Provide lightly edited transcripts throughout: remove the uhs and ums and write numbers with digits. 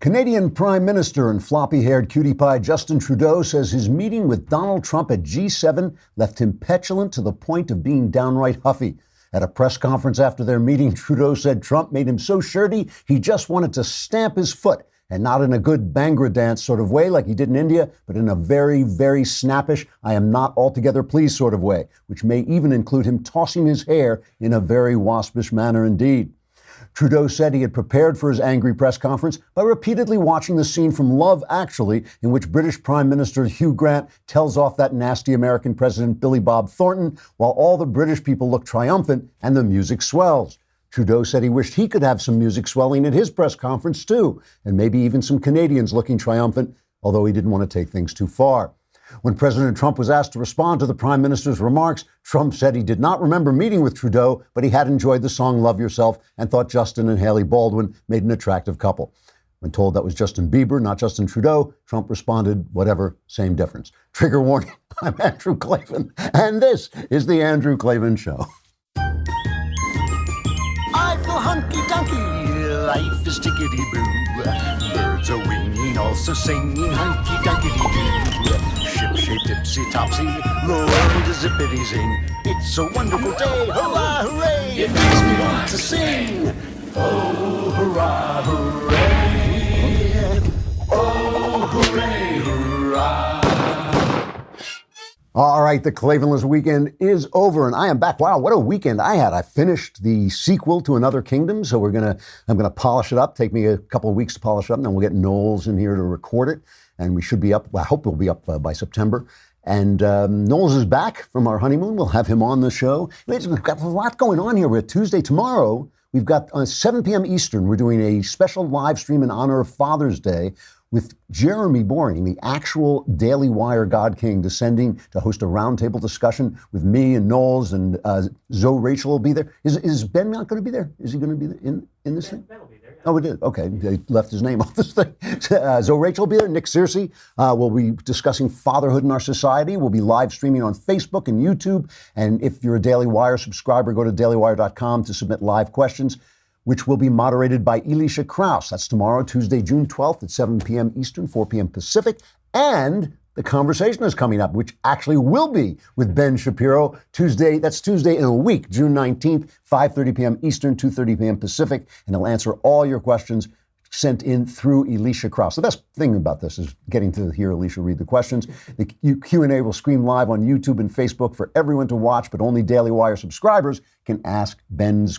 Canadian Prime Minister and floppy-haired cutie pie Justin Trudeau says his meeting with Donald Trump at G7 left him petulant to the point of being downright huffy. At a press conference after their meeting, Trudeau said Trump made him so shirty he just wanted to stamp his foot, and not in a good Bhangra dance sort of way like he did in India, but in a very, very snappish, I am not altogether pleased sort of way, which may even include him tossing his hair in a very waspish manner indeed. Trudeau said he had prepared for his angry press conference by repeatedly watching the scene from Love Actually, in which British Prime Minister Hugh Grant tells off that nasty American President Billy Bob Thornton, while all the British people look triumphant and the music swells. Trudeau said he wished he could have some music swelling at his press conference too, and maybe even some Canadians looking triumphant, although he didn't want to take things too far. When President Trump was asked to respond to the Prime Minister's remarks, Trump said he did not remember meeting with Trudeau, but he had enjoyed the song Love Yourself and thought Justin and Haley Baldwin made an attractive couple. When told that was Justin Bieber, not Justin Trudeau, Trump responded, whatever, same difference. Trigger warning, I'm Andrew Klavan, and this is The Andrew Klavan Show. I feel hunky-dunky, life is tickety-boo. Birds are winging, also singing hunky-dunky-doo. Ship-shape, tipsy-topsy, the world is zippity-zing. It's a wonderful day, hurrah, hooray! It makes me want to sing. Oh, hurrah, hooray! Oh, hooray, hurrah! All right, the Klavanless weekend is over, and I am back. Wow, what a weekend I had. I finished the sequel to Another Kingdom, so I'm gonna polish it up. Take me a couple of weeks to polish it up, and then we'll get Knowles in here to record it, and we should be up. I hope we'll be up by September. And Knowles is back from our honeymoon. We'll have him on the show. We've got a lot going on here. We're Tuesday tomorrow. We've got 7 p.m. Eastern. We're doing a special live stream in honor of Father's Day with Jeremy Boring, the actual Daily Wire God King, descending to host a roundtable discussion with me and Knowles, and Zoe Rachel will be there. Is Ben not going to be there? Is he going to be there in this thing? Ben will be there. Yeah. Oh, it did. Okay, they left his name off this thing. Zoe Rachel will be there. Nick Searcy will be discussing fatherhood in our society. We'll be live streaming on Facebook and YouTube. And if you're a Daily Wire subscriber, go to dailywire.com to submit live questions, which will be moderated by Elisha Krauss. That's tomorrow, Tuesday, June 12th at 7 p.m. Eastern, 4 p.m. Pacific. And The Conversation is coming up, which actually will be with Ben Shapiro. That's Tuesday in a week, June 19th, 5:30 p.m. Eastern, 2:30 p.m. Pacific. And he'll answer all your questions sent in through Elisha Krauss. The best thing about this is getting to hear Elisha read the questions. The Q&A will stream live on YouTube and Facebook for everyone to watch, but only Daily Wire subscribers can ask Ben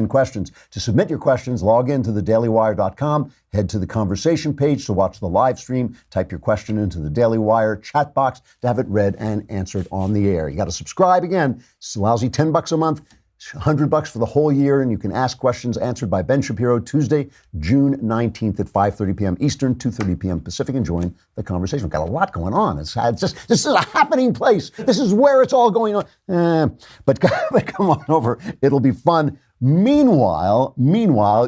questions. To submit your questions, log in to thedailywire.com, head to the conversation page to watch the live stream, type your question into the Daily Wire chat box to have it read and answered on the air. You got to subscribe again. It's a lousy $10 a month. $100 for the whole year, and you can ask questions answered by Ben Shapiro Tuesday, June 19th at 5:30 p.m. Eastern, 2:30 p.m. Pacific, and join the conversation. We've got a lot going on. This is a happening place. This is where it's all going on. But come on over. It'll be fun. Meanwhile,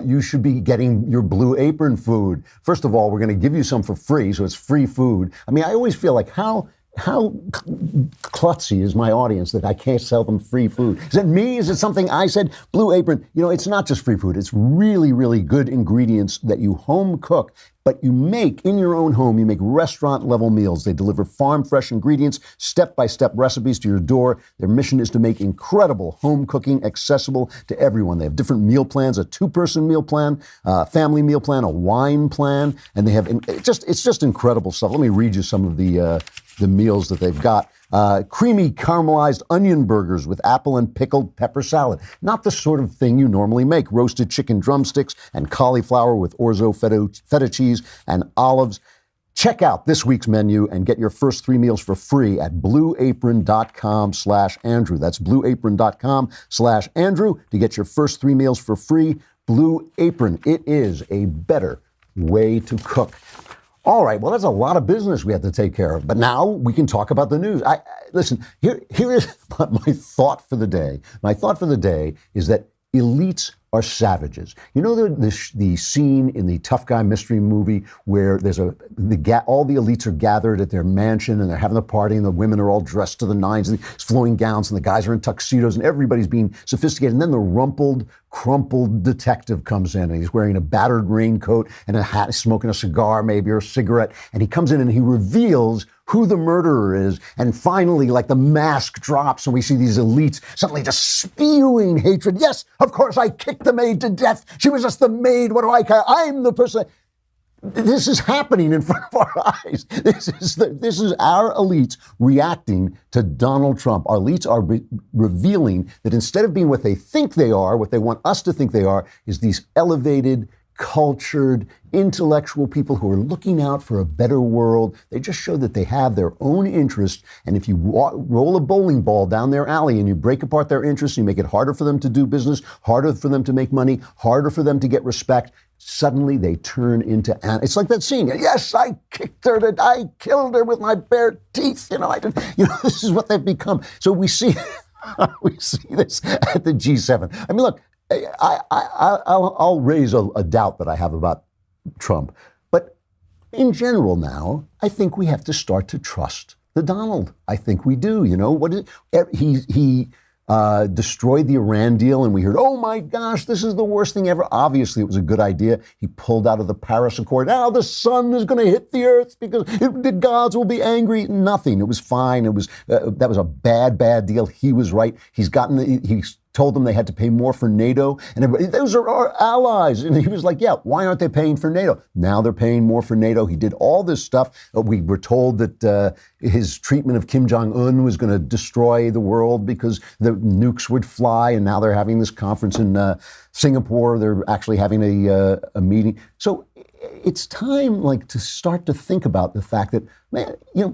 you should be getting your Blue Apron food. First of all, we're going to give you some for free, so it's free food. I mean, I always feel like how klutzy is my audience that I can't sell them free food? Is it me? Is it something I said? Blue Apron, it's not just free food. It's really, really good ingredients that you home cook, but you make in your own home. You make restaurant-level meals. They deliver farm-fresh ingredients, step-by-step recipes to your door. Their mission is to make incredible home cooking accessible to everyone. They have different meal plans, a 2-person meal plan, a family meal plan, a wine plan, and they have it's just incredible stuff. Let me read you some of the meals that they've got. Creamy caramelized onion burgers with apple and pickled pepper salad. Not the sort of thing you normally make. Roasted chicken drumsticks and cauliflower with orzo feta cheese and olives. Check out this week's menu and get your first 3 meals for free at blueapron.com/Andrew. That's blueapron.com/Andrew to get your first 3 meals for free. Blue Apron. It is a better way to cook. All right, well, that's a lot of business we have to take care of. But now we can talk about the news. Listen, here is my thought for the day. My thought for the day is that elites are savages. You know the scene in the Tough Guy mystery movie where there's all the elites are gathered at their mansion and they're having a party and the women are all dressed to the nines and flowing gowns and the guys are in tuxedos and everybody's being sophisticated. And then the rumpled, crumpled detective comes in and he's wearing a battered raincoat and a hat, smoking a cigar maybe or a cigarette. And he comes in and he reveals who the murderer is. And finally, like the mask drops and we see these elites suddenly just spewing hatred. Yes, of course, I kicked the maid to death. She was just the maid. What do I care? I'm the person. This is happening in front of our eyes. This is our elites reacting to Donald Trump. Our elites are revealing that instead of being what they think they are, what they want us to think they are, is these elevated, cultured, intellectual people who are looking out for a better world. They just show that they have their own interest. And if you roll a bowling ball down their alley and you break apart their interests, you make it harder for them to do business, harder for them to make money, harder for them to get respect, suddenly they turn into, it's like that scene. Yes, I kicked her, I killed her with my bare teeth. This is what they've become. So we see this at the G7. I mean, look, I'll raise a doubt that I have about Trump. But in general now, I think we have to start to trust the Donald. I think we do. He destroyed the Iran deal and we heard, oh my gosh, this is the worst thing ever. Obviously, it was a good idea. He pulled out of the Paris Accord. Now the sun is going to hit the earth because the gods will be angry. Nothing. It was fine. That was a bad deal. He was right. He's told them they had to pay more for NATO, and everybody, those are our allies. And he was like, yeah, why aren't they paying for NATO? Now they're paying more for NATO. He did all this stuff. We were told that his treatment of Kim Jong-un was going to destroy the world because the nukes would fly, and now they're having this conference in Singapore. They're actually having a meeting. So it's time to start to think about the fact that,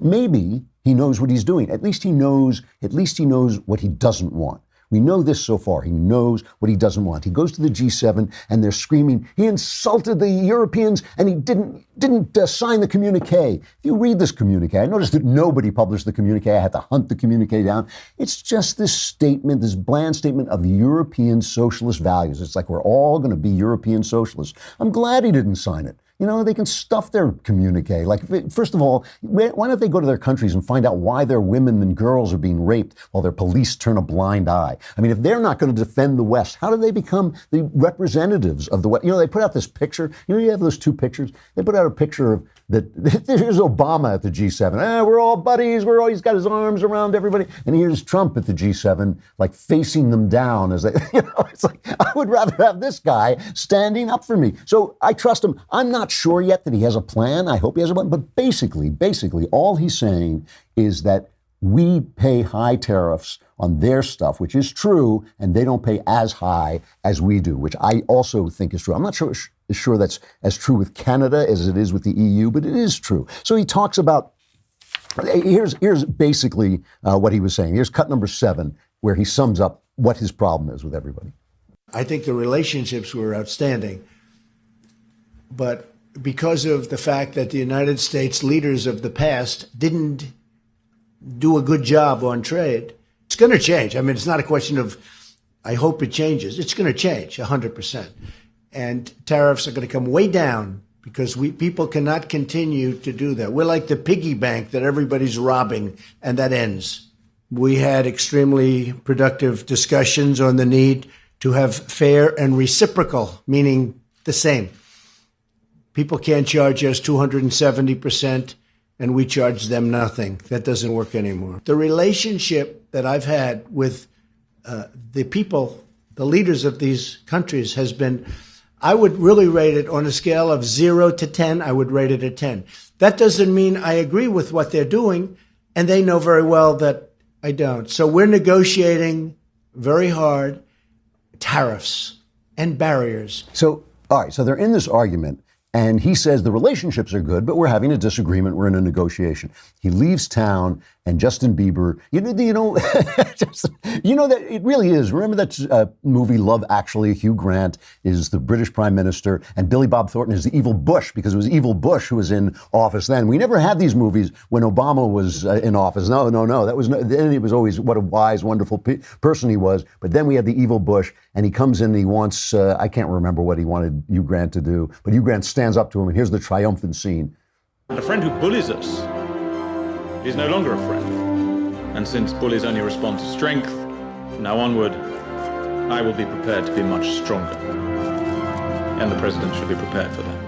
maybe he knows what he's doing. At least he knows what he doesn't want. We know this so far. He knows what he doesn't want. He goes to the G7 and they're screaming, he insulted the Europeans and he didn't sign the communique. If you read this communique, I noticed that nobody published the communique. I had to hunt the communique down. It's just this statement, this bland statement of European socialist values. It's like we're all going to be European socialists. I'm glad he didn't sign it. They can stuff their communique. First of all, why don't they go to their countries and find out why their women and girls are being raped while their police turn a blind eye? I mean, if they're not going to defend the West, how do they become the representatives of the West? They put out this picture. You have those two pictures. They put out a picture of here's Obama at the G7. We're all buddies. He's got his arms around everybody. And here's Trump at the G7, facing them down as they, it's like, I would rather have this guy standing up for me. So I trust him. I'm not sure yet that he has a plan. I hope he has a plan. But basically, all he's saying is that we pay high tariffs on their stuff, which is true, and they don't pay as high as we do, which I also think is true. I'm not sure that's as true with Canada as it is with the EU, but it is true. So he talks about, here's basically what he was saying. Here's cut number 7, where he sums up what his problem is with everybody. I think the relationships were outstanding, but because of the fact that the United States leaders of the past didn't do a good job on trade, it's going to change. I mean, it's not a question of, I hope it changes. It's going to change 100%. And tariffs are going to come way down because people cannot continue to do that. We're like the piggy bank that everybody's robbing, and that ends. We had extremely productive discussions on the need to have fair and reciprocal, meaning the same. People can't charge us 270% and we charge them nothing. That doesn't work anymore. The relationship that I've had with the people, the leaders of these countries has been, I would really rate it on a scale of 0 to 10, I would rate it a 10. That doesn't mean I agree with what they're doing, and they know very well that I don't. So we're negotiating very hard tariffs and barriers. So, all right, so they're in this argument, And he says the relationships are good, but we're having a disagreement. We're in a negotiation. He leaves town, and Justin Bieber, that it really is. Remember that movie Love Actually? Hugh Grant is the British Prime Minister, and Billy Bob Thornton is the evil Bush, because it was evil Bush who was in office then. We never had these movies when Obama was in office. No. Then it was always what a wise, wonderful person he was. But then we had the evil Bush, and he comes in and he wants, I can't remember what he wanted Hugh Grant to do, but Hugh Grant stands up to him, and here's the triumphant scene. A friend who bullies us is no longer a friend. And since bullies only respond to strength, from now onward, I will be prepared to be much stronger. And the president should be prepared for that.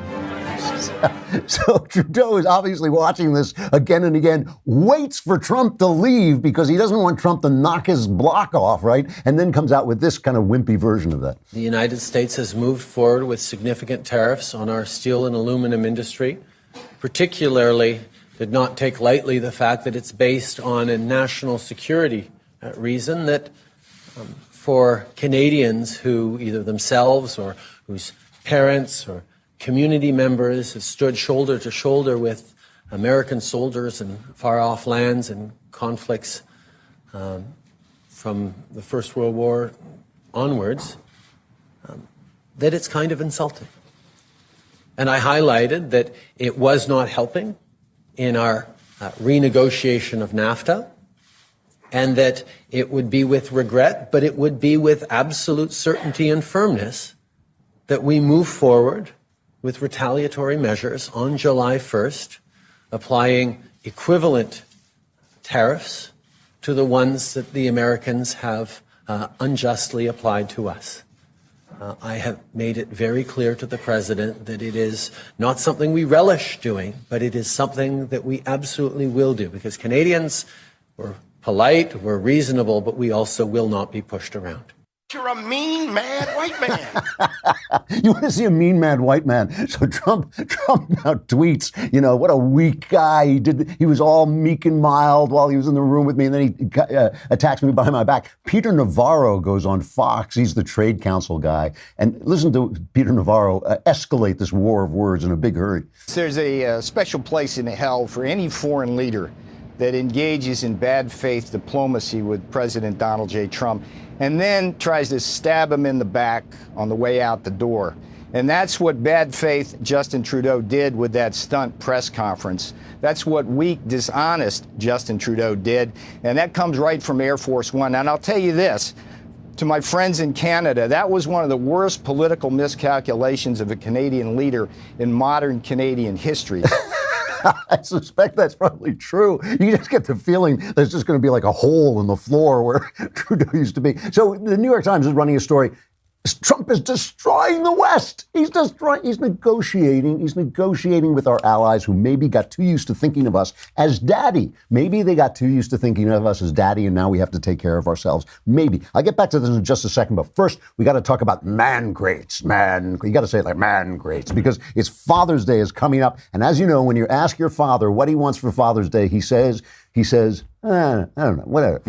So Trudeau is obviously watching this again and again, waits for Trump to leave because he doesn't want Trump to knock his block off, right? And then comes out with this kind of wimpy version of that. The United States has moved forward with significant tariffs on our steel and aluminum industry, particularly did not take lightly the fact that it's based on a national security reason that for Canadians who either themselves or whose parents or community members have stood shoulder to shoulder with American soldiers in far-off lands and conflicts from the First World War onwards, that it's kind of insulting. And I highlighted that it was not helping in our renegotiation of NAFTA, and that it would be with regret, but it would be with absolute certainty and firmness that we move forward with retaliatory measures on July 1st, applying equivalent tariffs to the ones that the Americans have unjustly applied to us. I have made it very clear to the president that it is not something we relish doing, but it is something that we absolutely will do, because Canadians, we're polite, we're reasonable, but we also will not be pushed around. You're a mean, mad white man. You want to see a mean, mad white man? So Trump now tweets, what a weak guy. He was all meek and mild while he was in the room with me, and then he attacks me behind my back. Peter Navarro goes on Fox. He's the trade council guy. And listen to Peter Navarro escalate this war of words in a big hurry. There's a special place in hell for any foreign leader that engages in bad faith diplomacy with President Donald J. Trump and then tries to stab him in the back on the way out the door. And that's what bad faith Justin Trudeau did with that stunt press conference. That's what weak, dishonest Justin Trudeau did. And that comes right from Air Force One. And I'll tell you this, to my friends in Canada, that was one of the worst political miscalculations of a Canadian leader in modern Canadian history. I suspect that's probably true. You just get the feeling there's just going to be like a hole in the floor where Trudeau used to be. So the New York Times is running a story. Trump is destroying the West. He's negotiating with our allies who maybe got too used to thinking of us as daddy. Maybe they got too used to thinking of us as daddy, and now we have to take care of ourselves. Maybe. I'll get back to this in just a second, but first we got to talk about man crates. You got to say it like man crates, because it's Father's Day is coming up. And as you know, when you ask your father what he wants for Father's Day, he says, I don't know, whatever.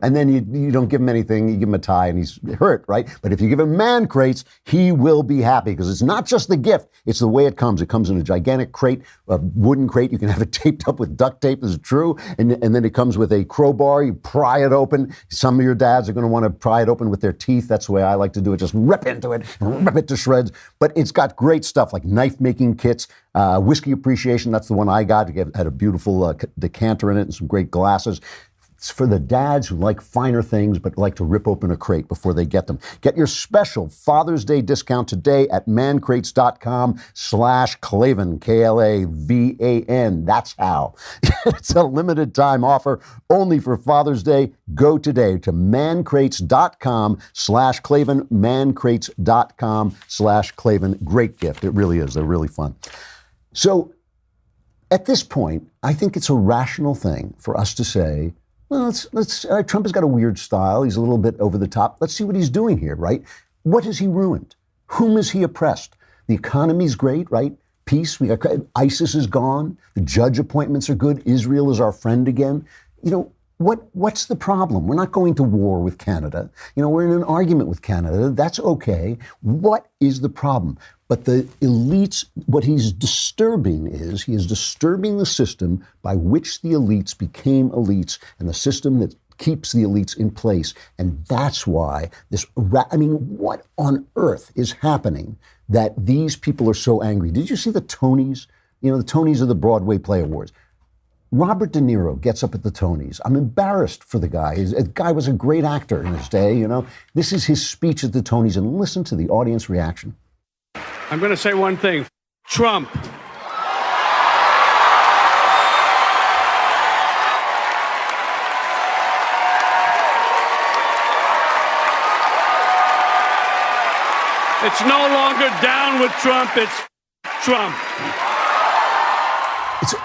And then you don't give him anything, you give him a tie and he's hurt, right? But if you give him man crates, he will be happy, because it's not just the gift, it's the way it comes. It comes in a gigantic crate, a wooden crate. You can have it taped up with duct tape, this is true. And then it comes with a crowbar. You pry it open. Some of your dads are going to want to pry it open with their teeth. That's the way I like to do it. Just rip into it, rip it to shreds. But it's got great stuff like knife making kits, whiskey appreciation. That's the one I got. It had a beautiful decanter in it and some great glasses. It's for the dads who like finer things but like to rip open a crate before they get them. Get your special Father's Day discount today at mancrates.com/Klavan, Klavan. That's how. It's a limited time offer only for Father's Day. Go today to mancrates.com/Klavan, mancrates.com/Klavan. Great gift. It really is. They're really fun. So at this point, I think it's a rational thing for us to say, well, Trump has got a weird style. He's a little bit over the top. Let's see what he's doing here, right? What has he ruined? Whom has he oppressed? The economy's great, right? Peace. ISIS is gone. The judge appointments are good. Israel is our friend again. What's the problem? We're not going to war with Canada. We're in an argument with Canada. That's okay. What is the problem? But the elites, what he's disturbing is he is disturbing the system by which the elites became elites and the system that keeps the elites in place. And that's why what on earth is happening that these people are so angry? Did you see the Tonys? The Tonys are the Broadway Play Awards. Robert De Niro gets up at the Tonys. I'm embarrassed for the guy. The guy was a great actor in his day, This is his speech at the Tonys, and listen to the audience reaction. I'm going to say one thing. Trump. It's no longer down with Trump. It's Trump.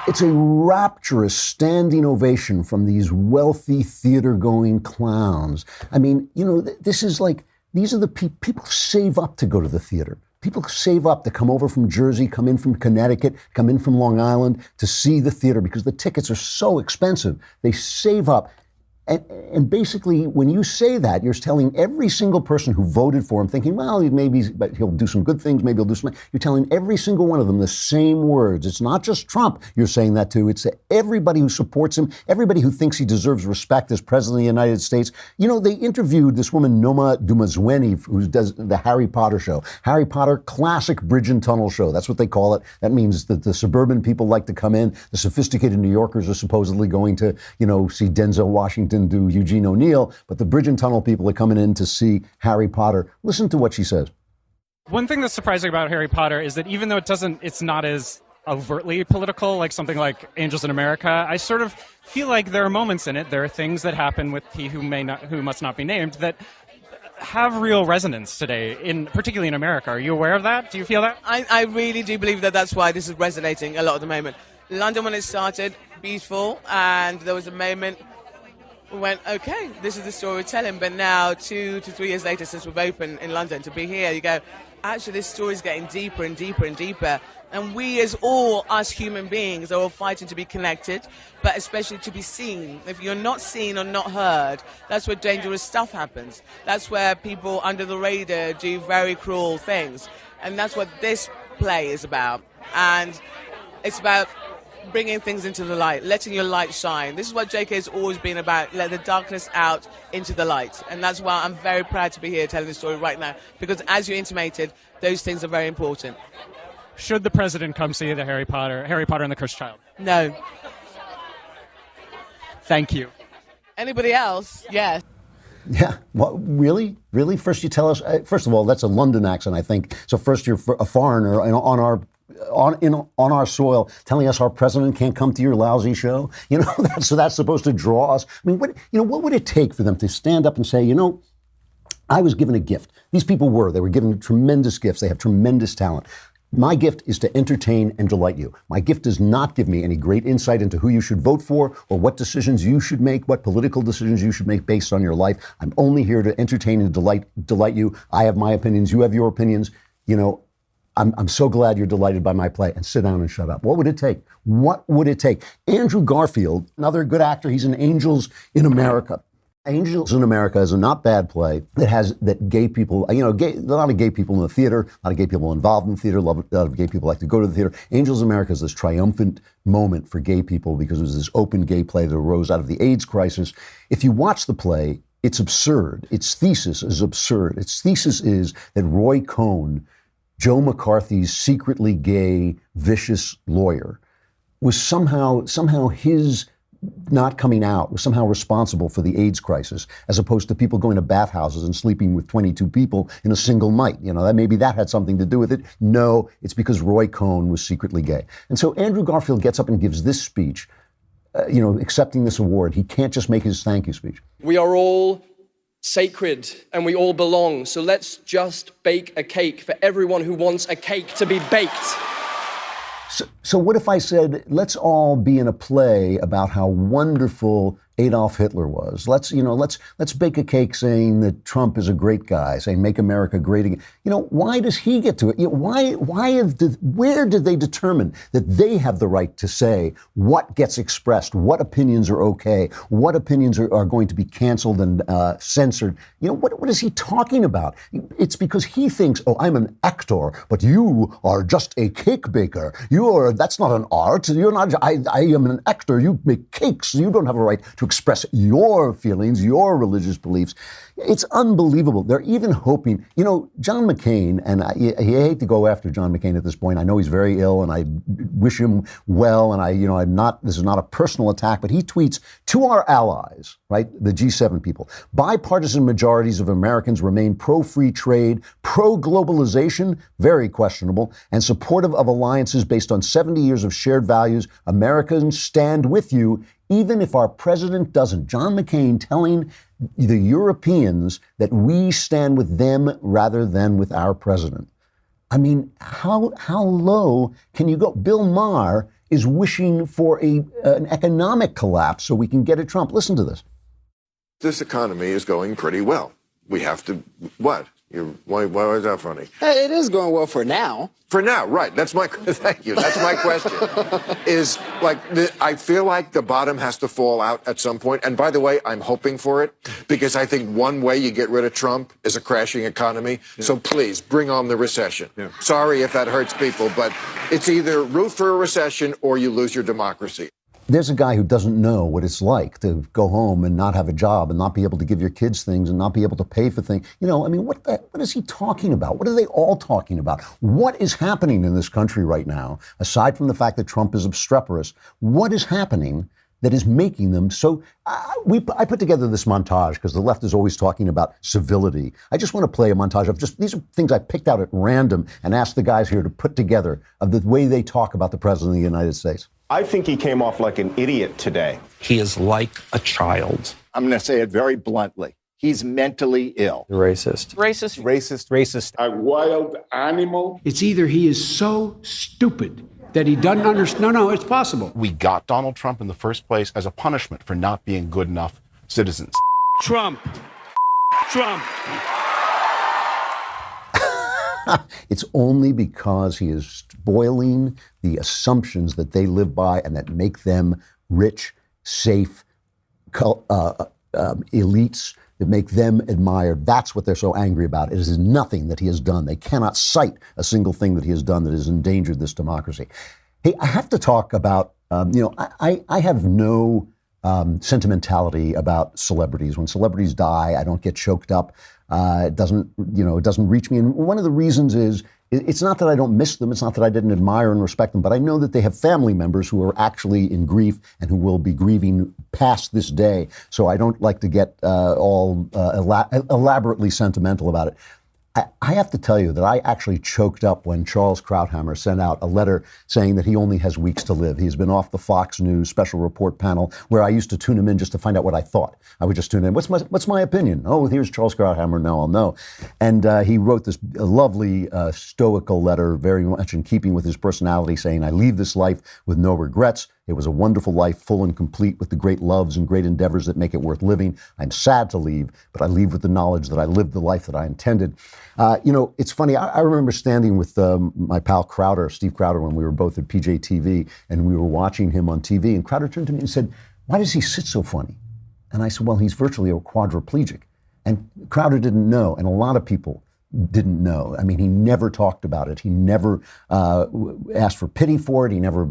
It's a rapturous standing ovation from these wealthy theater-going clowns. This is like, these are the people save up to go to the theater. People save up to come over from Jersey, come in from Connecticut, come in from Long Island to see the theater because the tickets are so expensive. They save up. And basically, when you say that, you're telling every single person who voted for him, thinking, well, maybe he'll do some good things, maybe he'll do some. You're telling every single one of them the same words. It's not just Trump you're saying that to. It's to everybody who supports him, everybody who thinks he deserves respect as president of the United States. They interviewed this woman, Noma Dumazweni, who does the Harry Potter show. Harry Potter, classic bridge and tunnel show. That's what they call it. That means that the suburban people like to come in. The sophisticated New Yorkers are supposedly going to, see Denzel Washington do Eugene O'Neill, but the bridge and tunnel people are coming in to see Harry Potter. Listen to what she says. One thing that's surprising about Harry Potter is that even though it's not as overtly political, like something like Angels in America, I sort of feel like there are moments in it, there are things that happen with he who must not be named, that have real resonance today, particularly in America. Are you aware of that? Do you feel that? I really do believe that that's why this is resonating a lot at the moment. London, when it started, beautiful, and there was a moment we went, okay, this is the story we're telling. But now, 2 to 3 years later, since we've opened in London, to be here, you go, actually, this story is getting deeper and deeper and deeper. And we us human beings, are all fighting to be connected, but especially to be seen. If you're not seen or not heard, that's where dangerous stuff happens. That's where people under the radar do very cruel things. And that's what this play is about. And it's about bringing things into the light, letting your light shine. This is what JK has always been about, let the darkness out into the light. And that's why I'm very proud to be here telling this story right now, because as you intimated, those things are very important. Should the president come see the Harry Potter and the Cursed Child? No. Thank you. Anybody else? Yes. Yeah. Well, really? Really? First you tell us, first of all, that's a London accent, I think. So first you're a foreigner on our soil telling us our president can't come to your lousy show. So that's supposed to draw us. I mean, what would it take for them to stand up and say, I was given a gift. These people they were given tremendous gifts. They have tremendous talent. My gift is to entertain and delight you. My gift does not give me any great insight into who you should vote for or what decisions you should make, what political decisions you should make based on your life. I'm only here to entertain and delight you. I have my opinions. You have your opinions. I'm so glad you're delighted by my play, and sit down and shut up. What would it take? What would it take? Andrew Garfield, another good actor, he's in Angels in America. Angels in America is a not bad play that gay people, a lot of gay people in the theater, a lot of gay people involved in the theater, a lot of gay people like to go to the theater. Angels in America is this triumphant moment for gay people because it was this open gay play that arose out of the AIDS crisis. If you watch the play, it's absurd. Its thesis is absurd. Its thesis is that Roy Cohn, Joe McCarthy's secretly gay, vicious lawyer, was somehow his not coming out was somehow responsible for the AIDS crisis, as opposed to people going to bathhouses and sleeping with 22 people in a single night. That maybe that had something to do with it. No, it's because Roy Cohn was secretly gay. And so Andrew Garfield gets up and gives this speech, accepting this award. He can't just make his thank you speech. We are all sacred and we all belong. So let's just bake a cake for everyone who wants a cake to be baked. So what if I said, let's all be in a play about how wonderful Adolf Hitler was. Let's bake a cake saying that Trump is a great guy, saying make America great again. Why does he get to it? Where did they determine that they have the right to say what gets expressed, what opinions are okay, what opinions are going to be canceled and censored? What is he talking about? It's because he thinks, oh, I'm an actor, but you are just a cake baker. That's not an art. You're not. I am an actor. You make cakes. You don't have a right to express your feelings, your religious beliefs. It's unbelievable. They're even hoping, John McCain, and I hate to go after John McCain at this point. I know he's very ill and I wish him well. And this is not a personal attack, but he tweets to our allies, right? The G7 people. Bipartisan majorities of Americans remain pro-free trade, pro-globalization, very questionable, and supportive of alliances based on 70 years of shared values. Americans stand with you, even if our president doesn't. John McCain telling the Europeans that we stand with them rather than with our president. I mean, how low can you go? Bill Maher is wishing for an economic collapse so we can get at Trump. Listen to this. This economy is going pretty well. We have to, what? Why is that funny? It is going well for now. For now, right. That's my, thank you. That's my question. I feel like the bottom has to fall out at some point. And by the way, I'm hoping for it because I think one way you get rid of Trump is a crashing economy. Yeah. So please bring on the recession. Yeah. Sorry if that hurts people, but it's either root for a recession or you lose your democracy. There's a guy who doesn't know what it's like to go home and not have a job and not be able to give your kids things and not be able to pay for things. What is he talking about? What are they all talking about? What is happening in this country right now, aside from the fact that Trump is obstreperous? What is happening that is making them so... I put together this montage because the left is always talking about civility. I just want to play a montage of these are things I picked out at random and asked the guys here to put together of the way they talk about the president of the United States. I think he came off like an idiot today. He is like a child. I'm going to say it very bluntly. He's mentally ill. Racist. Racist. Racist. Racist. A wild animal. It's either he is so stupid that he doesn't understand. No, it's possible. We got Donald Trump in the first place as a punishment for not being good enough citizens. Trump. It's only because he is spoiling the assumptions that they live by and that make them rich, safe, elites, that make them admired. That's what they're so angry about. It is nothing that he has done. They cannot cite a single thing that he has done that has endangered this democracy. Hey, I have to talk about, I have no sentimentality about celebrities. When celebrities die, I don't get choked up. It doesn't reach me. And one of the reasons is it's not that I don't miss them. It's not that I didn't admire and respect them, but I know that they have family members who are actually in grief and who will be grieving past this day. So I don't like to get all elaborately sentimental about it. I have to tell you that I actually choked up when Charles Krauthammer sent out a letter saying that he only has weeks to live. He's been off the Fox News special report panel where I used to tune him in just to find out what I thought. I would just tune in. What's my opinion? Oh, here's Charles Krauthammer. Now I'll know. And he wrote this lovely stoical letter, very much in keeping with his personality, saying, I leave this life with no regrets. It was a wonderful life, full and complete with the great loves and great endeavors that make it worth living. I'm sad to leave, but I leave with the knowledge that I lived the life that I intended. It's funny. I remember standing with my pal Crowder, Steve Crowder, when we were both at PJTV, and we were watching him on TV. And Crowder turned to me and said, why does he sit so funny? And I said, well, he's virtually a quadriplegic. And Crowder didn't know, and a lot of people didn't know. I mean, he never talked about it. He never asked for pity for it. He never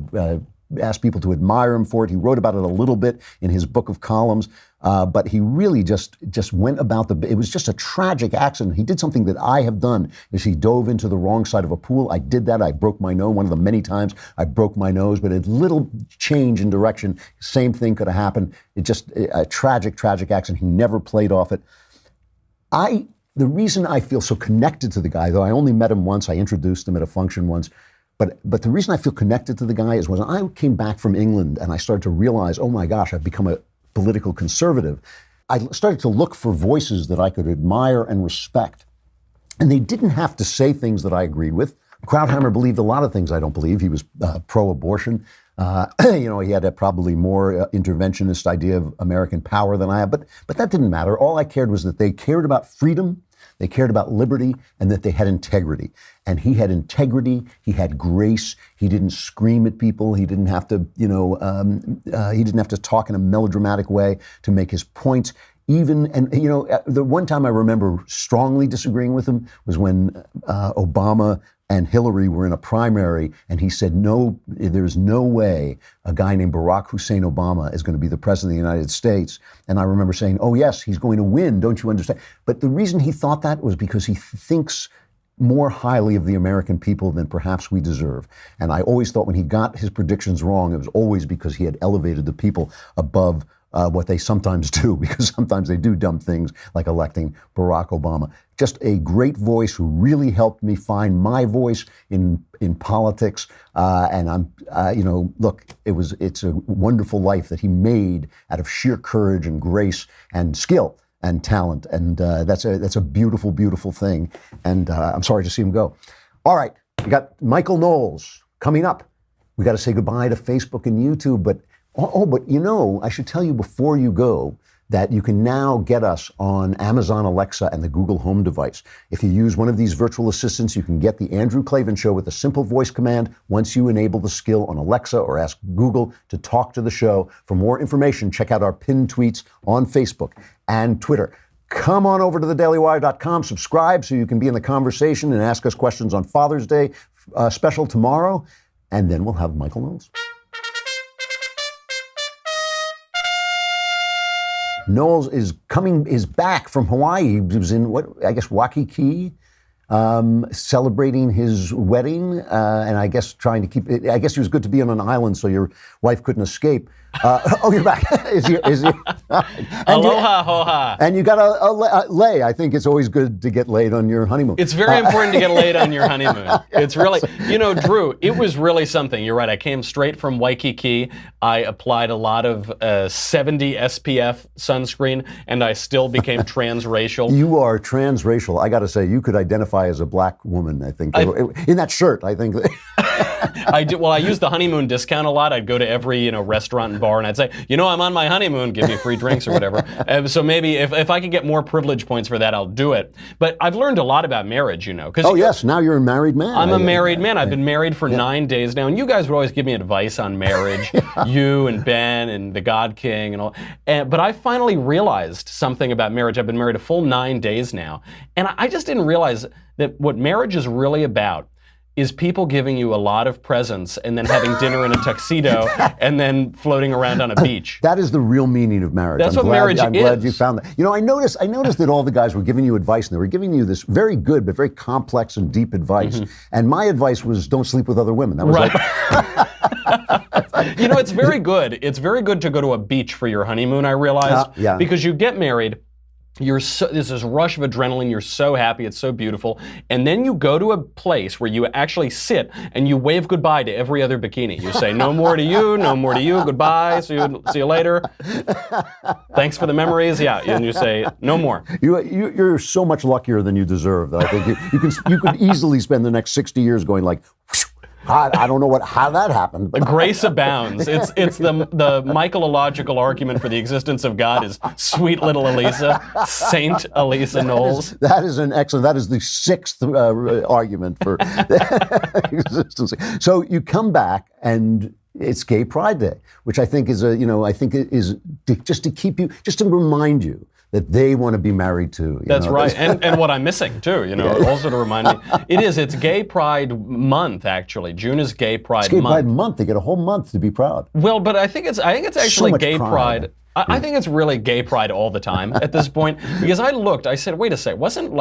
asked people to admire him for it. He wrote about it a little bit in his book of columns, but he really just went about it was just a tragic accident. He did something that I have done, is he dove into the wrong side of a pool. I did that. I broke my nose. One of the many times I broke my nose, but a little change in direction, same thing could have happened. It just a tragic accident. He never played off it. The reason I feel so connected to the guy, though I only met him once, I introduced him at a function once, but the reason I feel connected to the guy is when I came back from England and I started to realize, oh my gosh, I've become a political conservative. I started to look for voices that I could admire and respect. And they didn't have to say things that I agreed with. Krauthammer believed a lot of things I don't believe. He was pro-abortion. He had a probably more interventionist idea of American power than I have, but that didn't matter. All I cared was that they cared about freedom, they cared about liberty, and that they had integrity. And he had integrity, he had grace, he didn't scream at people, he didn't have to, he didn't have to talk in a melodramatic way to make his points. The one time I remember strongly disagreeing with him was when Obama and Hillary were in a primary, and he said, no, there's no way a guy named Barack Hussein Obama is going to be the president of the United States. And I remember saying, oh, yes, he's going to win, don't you understand? But the reason he thought that was because he thinks more highly of the American people than perhaps we deserve. And I always thought when he got his predictions wrong, it was always because he had elevated the people above what they sometimes do, because sometimes they do dumb things like electing Barack Obama. Just a great voice who really helped me find my voice in politics. And look, it's a wonderful life that he made out of sheer courage and grace and skill and talent. And that's a beautiful, beautiful thing. And I'm sorry to see him go. All right, we got Michael Knowles coming up. We got to say goodbye to Facebook and YouTube, but I should tell you before you go that you can now get us on Amazon Alexa and the Google Home device. If you use one of these virtual assistants, you can get the Andrew Klavan Show with a simple voice command once you enable the skill on Alexa or ask Google to talk to the show. For more information, check out our pinned tweets on Facebook and Twitter. Come on over to thedailywire.com, subscribe so you can be in the conversation and ask us questions on Father's Day special tomorrow, and then we'll have Michael Knowles. Knowles is back from Hawaii. He was in Waikiki, celebrating his wedding, and I guess trying to keep it. I guess he was good to be on an island so your wife couldn't escape. You're back. Is he? Aloha, hoha. And you got a lay. I think it's always good to get laid on your honeymoon. It's very important to get laid on your honeymoon. It's really, Drew, it was really something. You're right. I came straight from Waikiki. I applied a lot of 70 SPF sunscreen, and I still became transracial. You are transracial. I got to say, you could identify as a black woman, I think. In that shirt, I think. I do. Well, I use the honeymoon discount a lot. I'd go to every restaurant and bar, and I'd say, I'm on my honeymoon. Give me free drinks or whatever. So maybe if I could get more privilege points for that, I'll do it. But I've learned a lot about marriage, Yes, now you're a married man. I'm a married man. I've been married for 9 days now, and you guys would always give me advice on marriage. You and Ben and the God King and all. But I finally realized something about marriage. I've been married a full 9 days now, and I just didn't realize that what marriage is really about is people giving you a lot of presents and then having dinner in a tuxedo and then floating around on a beach. That is the real meaning of marriage. That's what marriage is. I'm glad you found that. I noticed that all the guys were giving you advice, and they were giving you this very good but very complex and deep advice. Mm-hmm. And my advice was, don't sleep with other women. That was right. It's very good. It's very good to go to a beach for your honeymoon, I realized. Because you get married, there's this rush of adrenaline, you're so happy, it's so beautiful, and then you go to a place where you actually sit and you wave goodbye to every other bikini. You say, no more to you, goodbye, see you later, thanks for the memories, and you say, no more. You're so much luckier than you deserve that I think you could easily spend the next 60 years going like, whoosh, I don't know how that happened. But grace abounds. It's the Michaelological argument for the existence of God is sweet little Elisa, Saint Elisa Knowles. That is the sixth argument for existence. So you come back and it's Gay Pride Day, which I think is just to remind you that they want to be married too. That's right. And what I'm missing too, also to remind me. It's Gay Pride Month, actually. June is Gay Pride Month. It's Gay Pride Month. They get a whole month to be proud. Well, but I think it's actually Gay Pride. I think it's really Gay Pride all the time at this point. Because I said, wait a sec, wasn't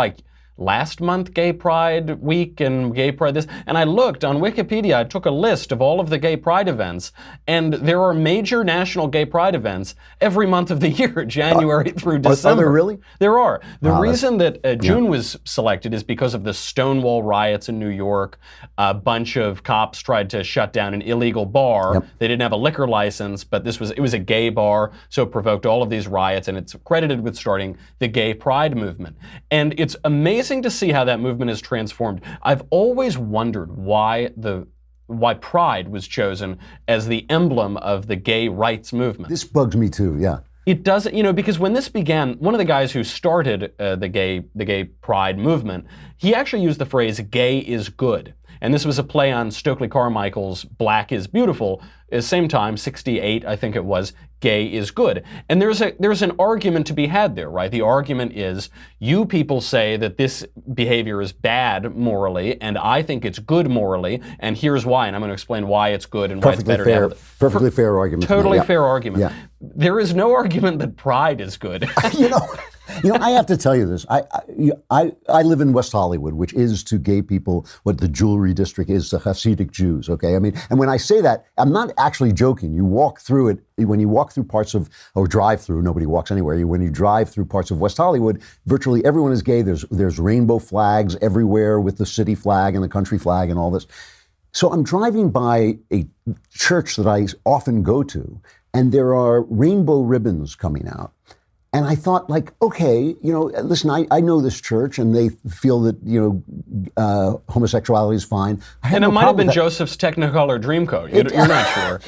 last month Gay Pride Week and Gay Pride this? And I looked on Wikipedia, I took a list of all of the Gay Pride events, and there are major national Gay Pride events every month of the year, January through December. Are there really? There are. The reason that June was selected is because of the Stonewall riots in New York. A bunch of cops tried to shut down an illegal bar. Yep. They didn't have a liquor license, but it was a gay bar, so it provoked all of these riots, and it's credited with starting the Gay Pride movement. And it's amazing amazing to see how that movement has transformed. I've always wondered why Pride was chosen as the emblem of the gay rights movement. This bugs me too, yeah. It doesn't, because when this began, one of the guys who started the gay pride movement, he actually used the phrase "gay is good." And this was a play on Stokely Carmichael's Black is Beautiful. At the same time, 68, I think it was, gay is good. And there's an argument to be had there, right? The argument is, you people say that this behavior is bad morally, and I think it's good morally, and here's why, and I'm going to explain why it's good and why it's better to have it. Perfectly fair argument. Totally Yeah. fair argument. Yeah. There is no argument that pride is good. I have to tell you this. I live in West Hollywood, which is to gay people what the jewelry district is to Hasidic Jews. Okay, I mean, and when I say that, I'm not actually joking. You walk through it when you walk through parts of or drive through. Nobody walks anywhere. When you drive through parts of West Hollywood, virtually everyone is gay. There's rainbow flags everywhere with the city flag and the country flag and all this. So I'm driving by a church that I often go to, and there are rainbow ribbons coming out. And I thought, like, okay, listen, I know this church, and they feel that, homosexuality is fine. And it might have been Joseph's Technicolor Dreamcoat. You're not sure.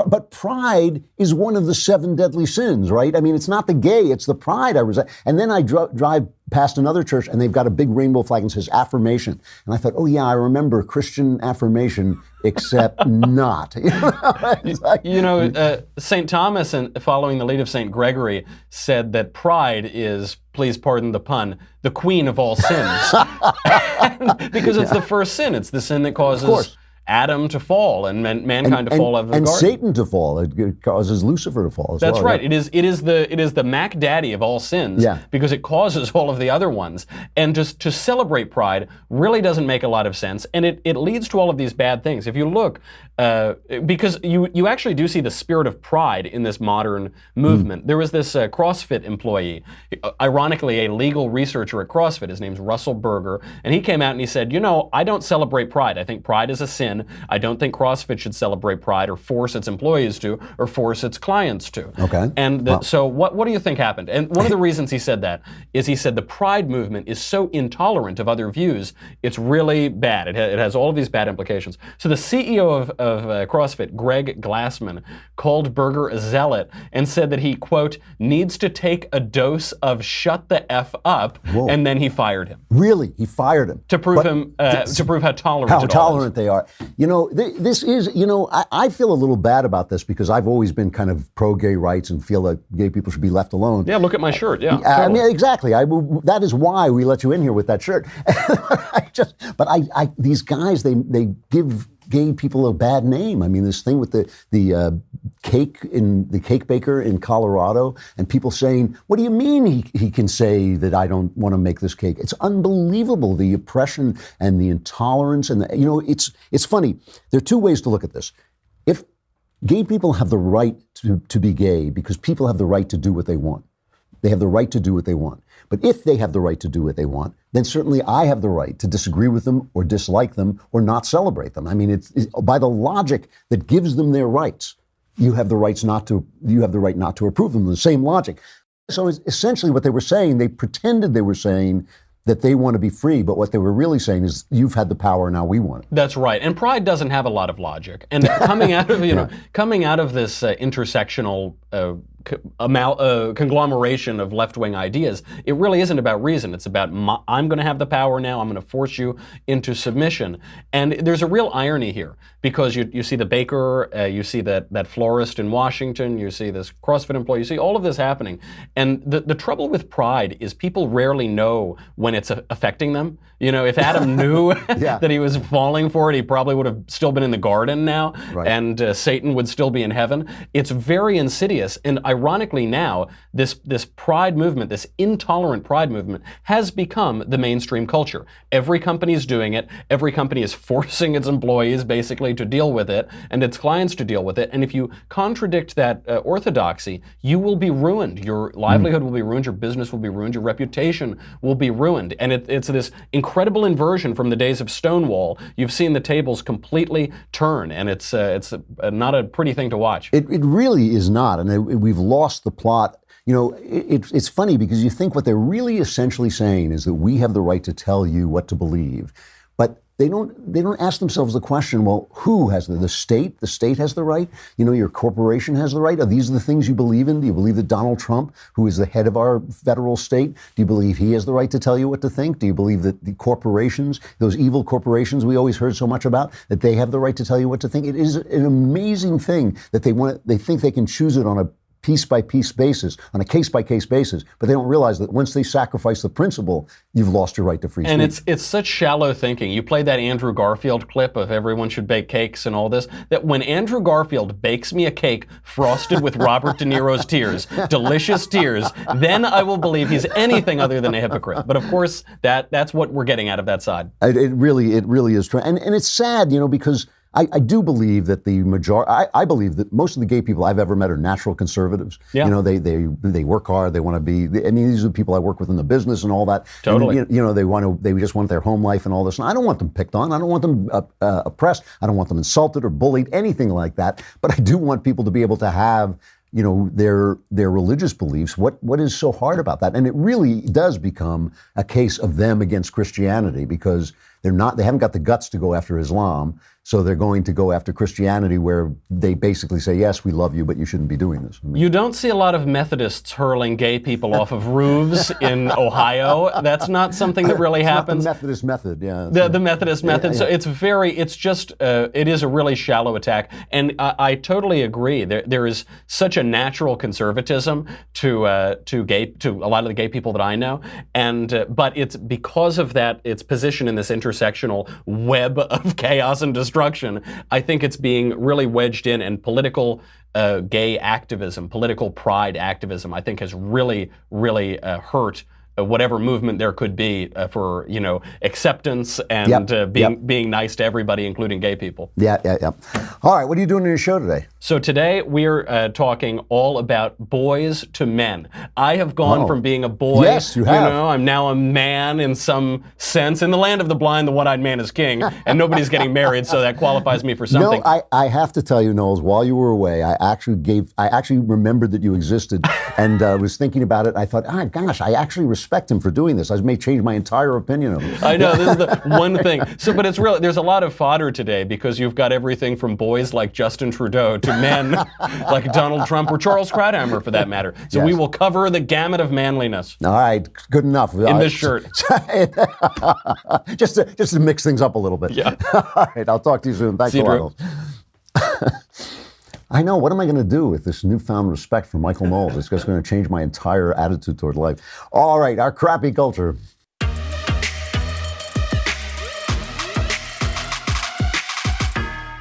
But pride is one of the 7 deadly sins, right? I mean, it's not the gay, it's the pride I resent. And then I drive past another church, and they've got a big rainbow flag and says affirmation. And I thought, oh yeah, I remember Christian affirmation, except not. St. Thomas, and following the lead of St. Gregory, said that pride is, please pardon the pun, the queen of all sins. Because it's the first sin. It's the sin that causes Adam to fall and mankind to fall out of the garden. And Satan to fall. It causes Lucifer to fall as well. That's right. Yeah. It is the Mac Daddy of all sins because it causes all of the other ones. And just to celebrate pride really doesn't make a lot of sense. And it leads to all of these bad things. If you look, because you actually do see the spirit of pride in this modern movement. There was this CrossFit employee, ironically a legal researcher at CrossFit. His name's Russell Berger. And he came out and he said, I don't celebrate pride. I think pride is a sin. I don't think CrossFit should celebrate pride or force its employees to or force its clients to. Okay. And so what do you think happened? And one of the reasons he said that is he said the pride movement is so intolerant of other views, it's really bad. It has all of these bad implications. So the CEO of CrossFit, Greg Glassman, called Berger a zealot and said that he, quote, needs to take a dose of shut the F up, and then he fired him. Really? He fired him? To prove how tolerant they are. This is, I feel a little bad about this because I've always been kind of pro-gay rights and feel that gay people should be left alone. Yeah, look at my shirt. Yeah, totally. I mean, exactly. That is why we let you in here with that shirt. These guys, they give gay people a bad name. I mean, this thing with the cake baker in Colorado, and people saying, "What do you mean he can say that I don't want to make this cake?" It's unbelievable, the oppression and the intolerance, and it's funny. There are 2 ways to look at this. If gay people have the right to be gay because people have the right to do what they want. They have the right to do what they want. But if they have the right to do what they want, then certainly I have the right to disagree with them or dislike them or not celebrate them. I mean, it's by the logic that gives them their rights, you have the right not to approve them. The same logic. So essentially what they were saying, they pretended they were saying that they want to be free, but what they were really saying is, you've had the power, now we want it. That's right. And pride doesn't have a lot of logic. And coming out of coming out of this intersectional conglomeration of left-wing ideas, it really isn't about reason. It's about I'm going to have the power now. I'm going to force you into submission. And there's a real irony here because you see the baker, you see that florist in Washington, you see this CrossFit employee, you see all of this happening. And the trouble with pride is people rarely know when it's affecting them. If Adam knew that he was falling for it, he probably would have still been in the garden now, and Satan would still be in heaven. It's very insidious. And ironically now, this pride movement, this intolerant pride movement, has become the mainstream culture. Every company is doing it. Every company is forcing its employees basically to deal with it and its clients to deal with it. And if you contradict that orthodoxy, you will be ruined. Your livelihood will be ruined. Your business will be ruined. Your reputation will be ruined. And it's this incredible inversion from the days of Stonewall. You've seen the tables completely turn, and it's not a pretty thing to watch. It really is not, and we've lost the plot. it's funny because you think what they're really essentially saying is that we have the right to tell you what to believe, but they don't ask themselves the question, well, who has the state? The state has the right? Your corporation has the right? Are these the things you believe in? Do you believe that Donald Trump, who is the head of our federal state, do you believe he has the right to tell you what to think? Do you believe that the corporations, those evil corporations we always heard so much about, that they have the right to tell you what to think? It is an amazing thing that they think they can choose it on a piece-by-piece basis, on a case-by-case basis, but they don't realize that once they sacrifice the principle, you've lost your right to free speech. And it's such shallow thinking. You played that Andrew Garfield clip of everyone should bake cakes and all this, that when Andrew Garfield bakes me a cake frosted with Robert De Niro's tears, delicious tears, then I will believe he's anything other than a hypocrite. But of course, that's what we're getting out of that side. It really is true. And it's sad, because I do believe that I believe that most of the gay people I've ever met are natural conservatives. Yeah. They work hard. They want to be. These are the people I work with in the business and all that. Totally. And, they just want their home life and all this. And I don't want them picked on. I don't want them oppressed. I don't want them insulted or bullied, anything like that. But I do want people to be able to have their religious beliefs. What is so hard about that? And it really does become a case of them against Christianity because they haven't got the guts to go after Islam. So they're going to go after Christianity where they basically say, yes, we love you, but you shouldn't be doing this. You don't see a lot of Methodists hurling gay people off of roofs in Ohio. That's not something that really happens. Not the Methodist method, yeah. The Methodist method. Yeah. So it is a really shallow attack. And I totally agree. There is such a natural conservatism to a lot of the gay people that I know. But it's because of that, its position in this intersectional web of chaos and destruction, I think it's being really wedged in, and political gay activism, political pride activism, I think has really, really hurt whatever movement there could be for acceptance and being nice to everybody, including gay people. Yeah. All right, what are you doing in your show today? So today we're talking all about boys to men. I have gone from being a boy. Yes, you have. I'm now a man in some sense. In the land of the blind, the one-eyed man is king, and nobody's getting married, so that qualifies me for something. No, I have to tell you, Knowles, while you were away, I actually remembered that you existed, and was thinking about it. I thought, gosh, I actually respect him for doing this. I may change my entire opinion of him. I know, this is the one thing. So, but it's really, there's a lot of fodder today because you've got everything from boys like Justin Trudeau to men like Donald Trump or Charles Krauthammer, for that matter. So we will cover the gamut of manliness. All right, good enough. In this shirt. just to mix things up a little bit. Yeah. All right, I'll talk to you soon. Thanks a lot. I know. What am I going to do with this newfound respect for Michael Knowles? It's just going to change my entire attitude toward life. All right, our crappy culture.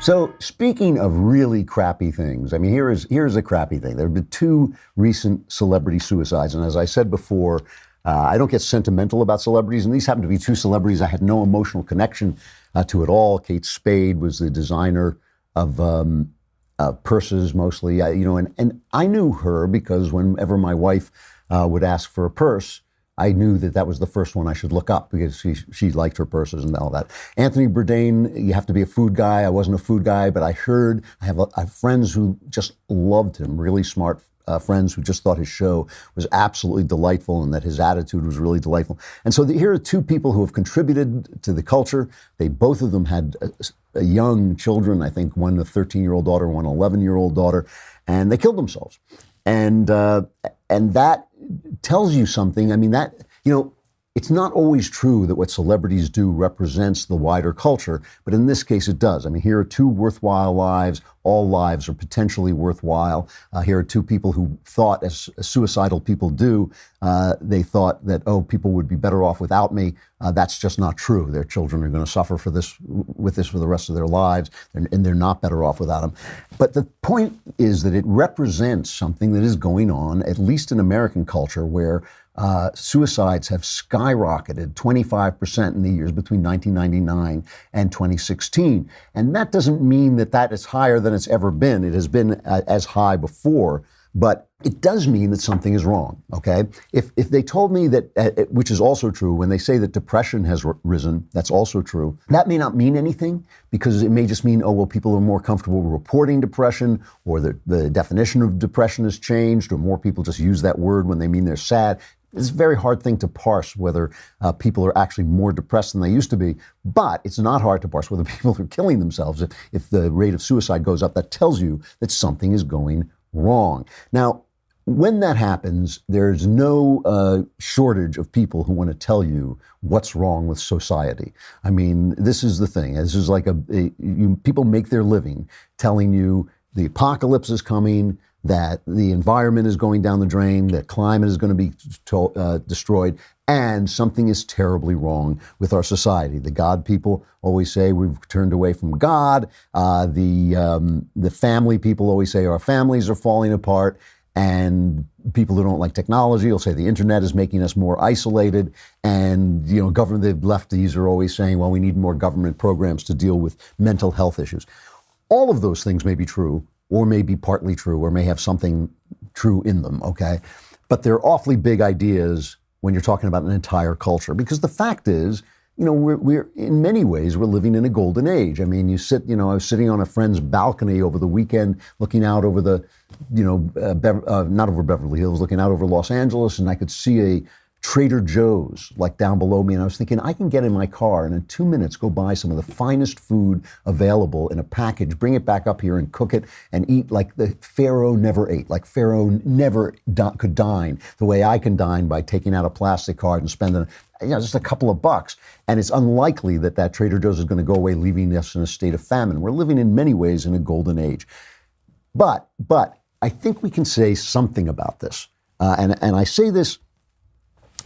So speaking of really crappy things, I mean, here's a crappy thing. There have been 2 recent celebrity suicides. And as I said before, I don't get sentimental about celebrities. And these happen to be 2 celebrities I had no emotional connection to at all. Kate Spade was the designer of purses mostly, and I knew her because whenever my wife would ask for a purse, I knew that was the first one I should look up because she liked her purses and all that. Anthony Bourdain, you have to be a food guy. I wasn't a food guy, but I have friends who just loved him, really smart friends who just thought his show was absolutely delightful and that his attitude was really delightful. And so here are 2 people who have contributed to the culture. Both of them had young children, I think one a 13-year-old daughter, one 11-year-old daughter, and they killed themselves. And that tells you something. I mean, it's not always true that what celebrities do represents the wider culture, but in this case it does. I mean, here are 2 worthwhile lives. All lives are potentially worthwhile. Here are 2 people who thought, as suicidal people do, they thought that, people would be better off without me. That's just not true. Their children are going to suffer with this for the rest of their lives, and they're not better off without them. But the point is that it represents something that is going on, at least in American culture, where suicides have skyrocketed 25% in the years between 1999 and 2016. And that doesn't mean that is higher than it's ever been. It has been as high before, But it does mean that something is wrong, okay? If they told me that, which is also true, when they say that depression has risen, that's also true. That may not mean anything, because it may just mean, oh, well, people are more comfortable reporting depression, or the definition of depression has changed, or more people just use that word when they mean they're sad. It's a very hard thing to parse whether people are actually more depressed than they used to be, but it's not hard to parse whether people are killing themselves. If the rate of suicide goes up, that tells you that something is going wrong. Now, when that happens, there's no shortage of people who want to tell you what's wrong with society. I mean, this is the thing. This is like people make their living telling you the apocalypse is coming, that the environment is going down the drain, that climate is going to be destroyed, and something is terribly wrong with our society. The God people always say we've turned away from God. The family people always say our families are falling apart. And people who don't like technology will say the internet is making us more isolated. And, the lefties are always saying, well, we need more government programs to deal with mental health issues. All of those things may be true, or may be partly true, or may have something true in them, okay? But they're awfully big ideas when you're talking about an entire culture. Because the fact is, we're in many ways, we're living in a golden age. I mean, I was sitting on a friend's balcony over the weekend, looking out over the, not over Beverly Hills, looking out over Los Angeles, and I could see a Trader Joe's like down below me. And I was thinking, I can get in my car and in 2 minutes go buy some of the finest food available in a package, bring it back up here and cook it and eat like the Pharaoh never ate, like Pharaoh never could dine the way I can dine by taking out a plastic card and spending just a couple of bucks. And it's unlikely that Trader Joe's is going to go away, leaving us in a state of famine. We're living in many ways in a golden age. But I think we can say something about this. And I say this,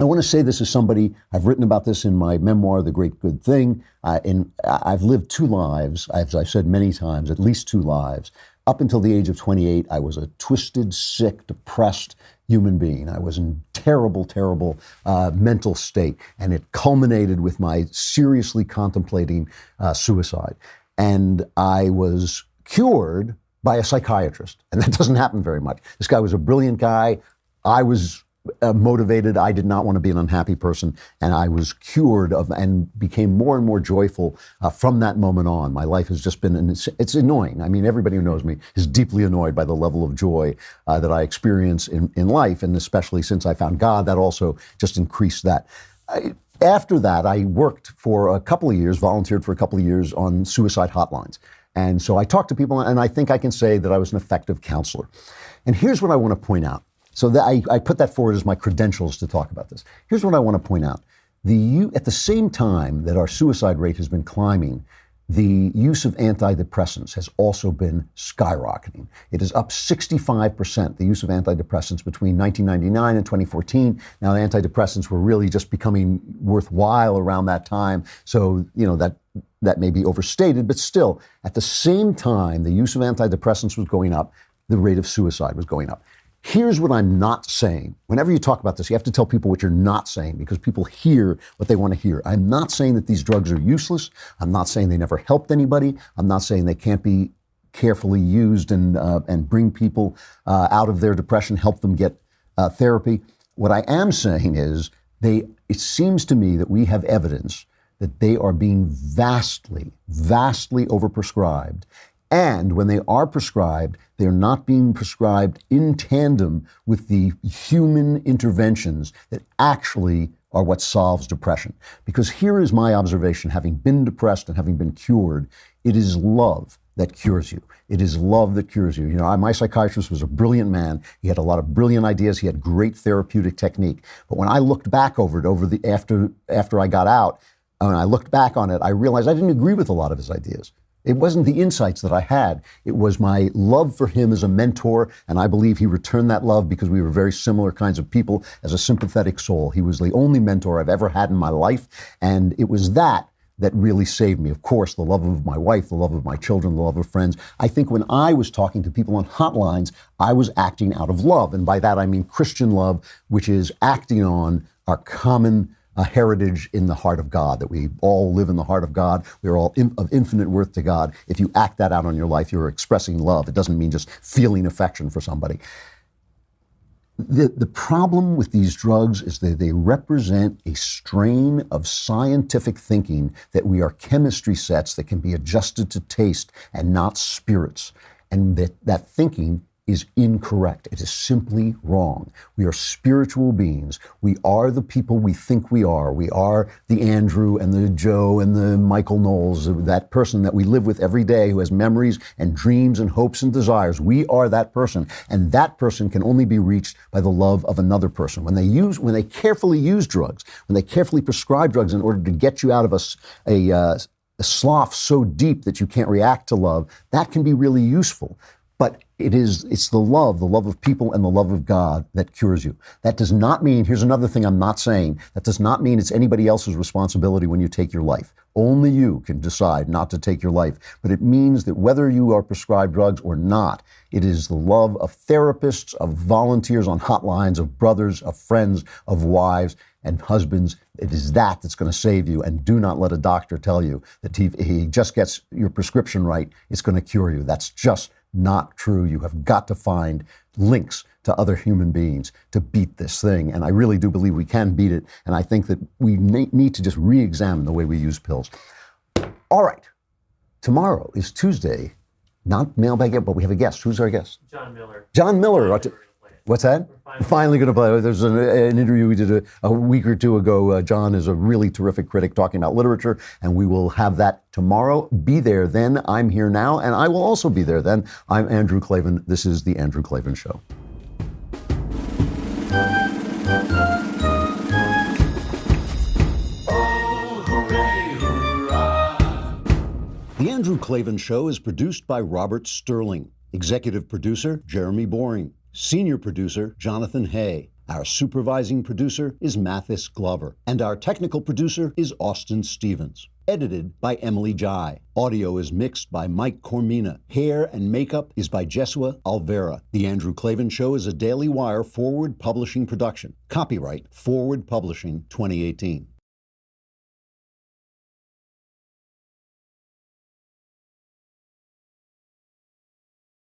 I want to say this as somebody, I've written about this in my memoir, The Great Good Thing. I've lived two lives, as I've said many times, at least two lives. Up until the age of 28, I was a twisted, sick, depressed human being. I was in terrible, terrible mental state. And it culminated with my seriously contemplating suicide. And I was cured by a psychiatrist. And that doesn't happen very much. This guy was a brilliant guy. I was motivated. I did not want to be an unhappy person, and I was cured of and became more and more joyful from that moment on. My life has just been, and it's annoying. I mean, everybody who knows me is deeply annoyed by the level of joy that I experience in life, and especially since I found God, that also just increased that. After that, I worked for a couple of years, volunteered for a couple of years on suicide hotlines. And so I talked to people, and I think I can say that I was an effective counselor. And here's what I want to point out. So that I put that forward as my credentials to talk about this. Here's what I want to point out. At the same time that our suicide rate has been climbing, the use of antidepressants has also been skyrocketing. It is up 65%, the use of antidepressants between 1999 and 2014. Now, the antidepressants were really just becoming worthwhile around that time. So, that may be overstated, but still, at the same time the use of antidepressants was going up, the rate of suicide was going up. Here's what I'm not saying. Whenever you talk about this, you have to tell people what you're not saying, because people hear what they want to hear. I'm not saying that these drugs are useless. I'm not saying they never helped anybody. I'm not saying they can't be carefully used and bring people out of their depression, help them get therapy. What I am saying is it seems to me that we have evidence that they are being vastly, vastly overprescribed. And when they are prescribed, they're not being prescribed in tandem with the human interventions that actually are what solves depression. Because here is my observation, having been depressed and having been cured, it is love that cures you. It is love that cures you. My psychiatrist was a brilliant man. He had a lot of brilliant ideas. He had great therapeutic technique. But when I looked back over it, after I got out, and I looked back on it, I realized I didn't agree with a lot of his ideas. It wasn't the insights that I had. It was my love for him as a mentor, and I believe he returned that love because we were very similar kinds of people, as a sympathetic soul. He was the only mentor I've ever had in my life, and it was that really saved me. Of course, the love of my wife, the love of my children, the love of friends. I think when I was talking to people on hotlines, I was acting out of love, and by that I mean Christian love, which is acting on our common a heritage in the heart of God, that we all live in the heart of God. We are all of infinite worth to God. If you act that out on your life, you're expressing love. It doesn't mean just feeling affection for somebody. The problem with these drugs is that they represent a strain of scientific thinking that we are chemistry sets that can be adjusted to taste and not spirits. And that thinking is incorrect. It is simply wrong. We are spiritual beings. We are the people we think we are. We are the Andrew and the Joe and the Michael Knowles, that person that we live with every day who has memories and dreams and hopes and desires. We are that person. And that person can only be reached by the love of another person. When they carefully use drugs, when they carefully prescribe drugs in order to get you out of a slough so deep that you can't react to love, that can be really useful. But it's the love of people and the love of God that cures you. That does not mean, here's another thing I'm not saying, that does not mean it's anybody else's responsibility when you take your life. Only you can decide not to take your life. But it means that whether you are prescribed drugs or not, it is the love of therapists, of volunteers on hotlines, of brothers, of friends, of wives and husbands. It is that's going to save you. And do not let a doctor tell you that he just gets your prescription right, it's going to cure you. That's just not true. You have got to find links to other human beings to beat this thing. And I really do believe we can beat it. And I think that we need to just re-examine the way we use pills. All right. Tomorrow is Tuesday. Not mailbag yet, but we have a guest. Who's our guest? John Miller. John Miller. What's that? We're finally going to play. There's an interview we did a week or two ago. John is a really terrific critic talking about literature, and we will have that tomorrow. Be there then. I'm here now, and I will also be there then. I'm Andrew Klavan. This is The Andrew Klavan Show. The Andrew Klavan Show is produced by Robert Sterling. Executive producer, Jeremy Boring. Senior producer, Jonathan Hay. Our supervising producer is Mathis Glover. And our technical producer is Austin Stevens. Edited by Emily Jai. Audio is mixed by Mike Cormina. Hair and makeup is by Jesua Alvera. The Andrew Klavan Show is a Daily Wire Forward Publishing production. Copyright Forward Publishing 2018.